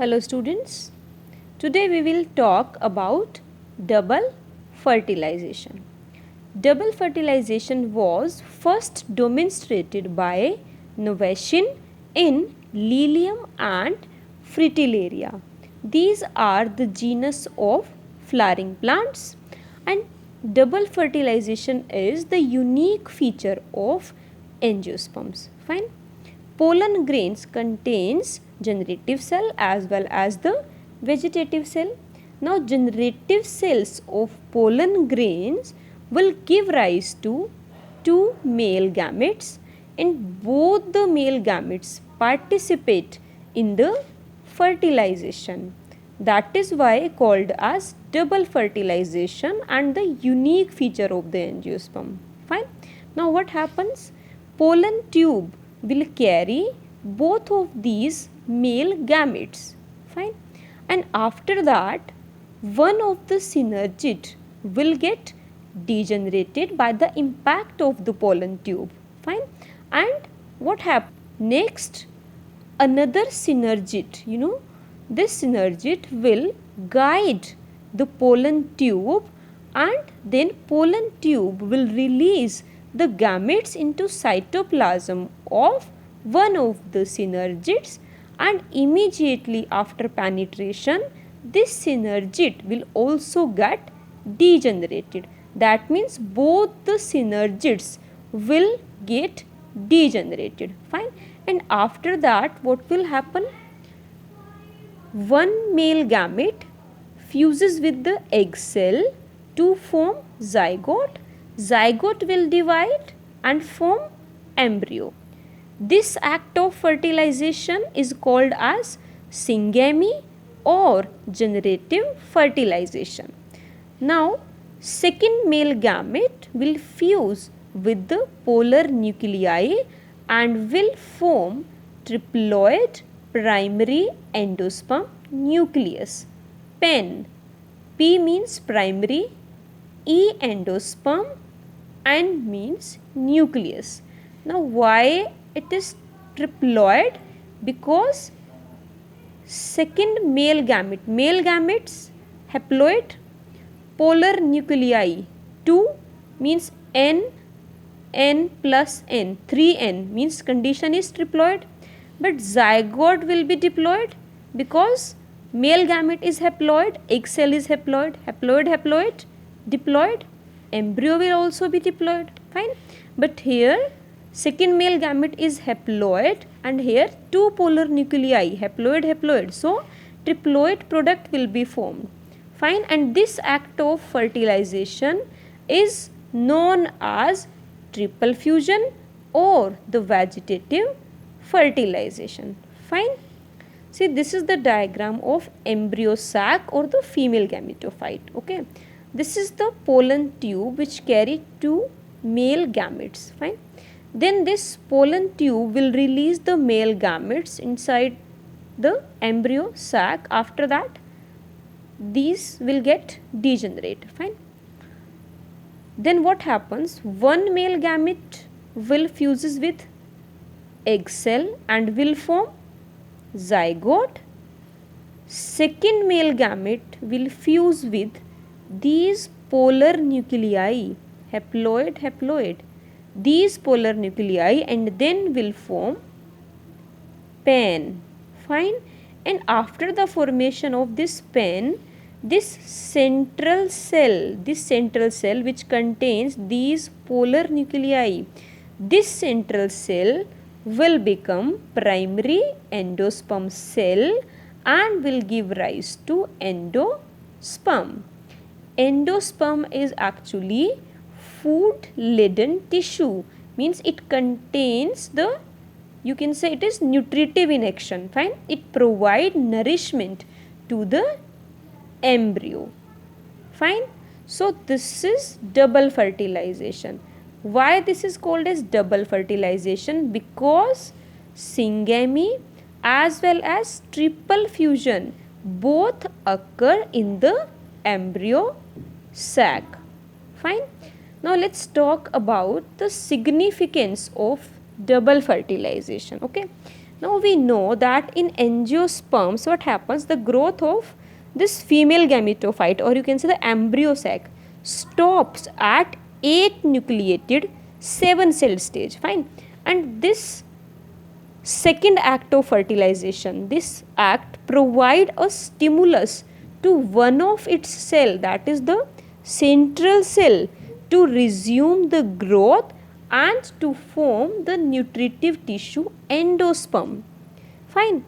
Hello students, today we will talk about double fertilization. Double fertilization was first demonstrated by Novatian in Lilium and Fritillaria. These are the genus of flowering plants, and double fertilization is the unique feature of angiosperms. Fine. Pollen grains contains generative cell as well as the vegetative cell. Now generative cells of pollen grains will give rise to two male gametes, and both the male gametes participate in the fertilization. That is why called as double fertilization and the unique feature of the angiosperm. Fine. Now what happens? Pollen tube will carry both of these male gametes. Fine. And after that, one of the synergid will get degenerated by the impact of the pollen tube. Fine. And what happens? Next, another synergid, this synergid will guide the pollen tube, and then pollen tube will release the gametes into cytoplasm of one of the synergids, and immediately after penetration this synergid will also get degenerated. That means both the synergids will get degenerated. Fine. And after that what will happen? One male gamete fuses with the egg cell to form zygote. Zygote will divide and form embryo. This act of fertilization is called as syngamy or generative fertilization. Now, second male gamete will fuse with the polar nuclei and will form triploid primary endosperm nucleus. PEN. P means primary, E endosperm, and means nucleus. Now why it is triploid? Because second male gametes haploid, polar nuclei 2 means n plus n, 3n means condition is triploid, but zygote will be diploid because male gamete is haploid, egg cell is haploid, diploid, embryo will also be diploid. Fine. But here second male gamete is haploid and here two polar nuclei, haploid. So triploid product will be formed. Fine. And this act of fertilization is known as triple fusion or the vegetative fertilization. Fine. See, this is the diagram of embryo sac or the female gametophyte. Okay. This is the pollen tube which carry two male gametes. Fine. Then this pollen tube will release the male gametes inside the embryo sac. After that, these will get degenerate. Fine. Then what happens? One male gamete will fuses with egg cell and will form zygote. Second male gamete will fuse with these polar nuclei, haploid, these polar nuclei, and then will form pen. Fine. And after the formation of this pen, this central cell which contains these polar nuclei, this central cell will become primary endosperm cell and will give rise to endosperm. Endosperm is actually food laden tissue, means it contains the, you can say it is nutritive in action. Fine. It provides nourishment to the embryo. Fine. So this is double fertilization. Why this is called as double fertilization? Because syngamy as well as triple fusion both occur in the embryo sac. Fine. Now let's talk about the significance of double fertilization. Okay. Now we know that in angiosperms what happens, the growth of this female gametophyte, or you can say the embryo sac, stops at 8 nucleated 7 cell stage, fine. And this second act of fertilization, this act provide a stimulus to one of its cell, that is the central cell, to resume the growth and to form the nutritive tissue endosperm, fine.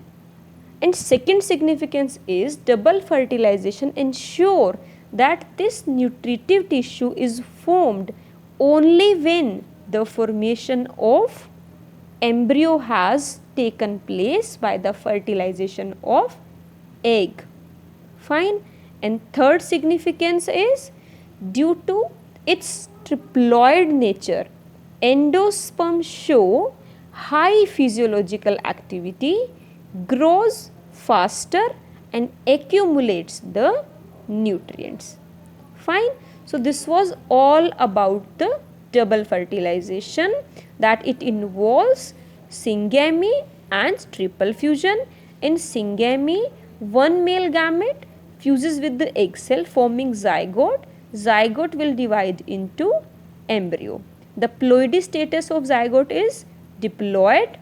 And second significance is double fertilization ensure that this nutritive tissue is formed only when the formation of embryo has taken place by the fertilization of egg, fine. And third significance is due to its triploid nature, endosperm show high physiological activity, grows faster and accumulates the nutrients, fine. So this was all about the double fertilization, that it involves syngamy and triple fusion. In syngamy, one male gamete fuses with the egg cell forming zygote. Zygote will divide into embryo. The ploidy status of zygote is diploid.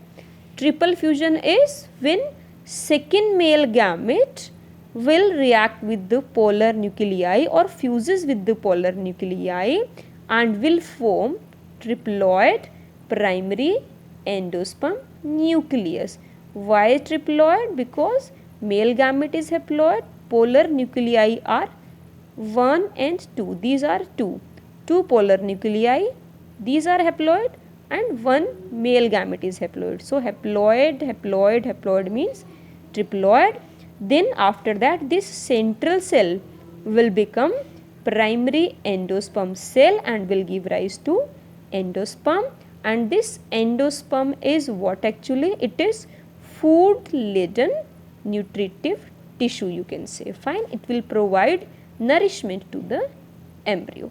Triple fusion is when second male gamete will react with the polar nuclei or fuses with the polar nuclei and will form triploid primary endosperm nucleus. Why triploid? Because male gamete is haploid, polar nuclei are 1 and 2. These are two polar nuclei, these are haploid, and one male gamete is haploid. So haploid, haploid, haploid means triploid. Then after that this central cell will become primary endosperm cell and will give rise to endosperm. And this endosperm is what actually? It is food laden nutritive tissue, you can say, fine. It will provide nourishment to the embryo.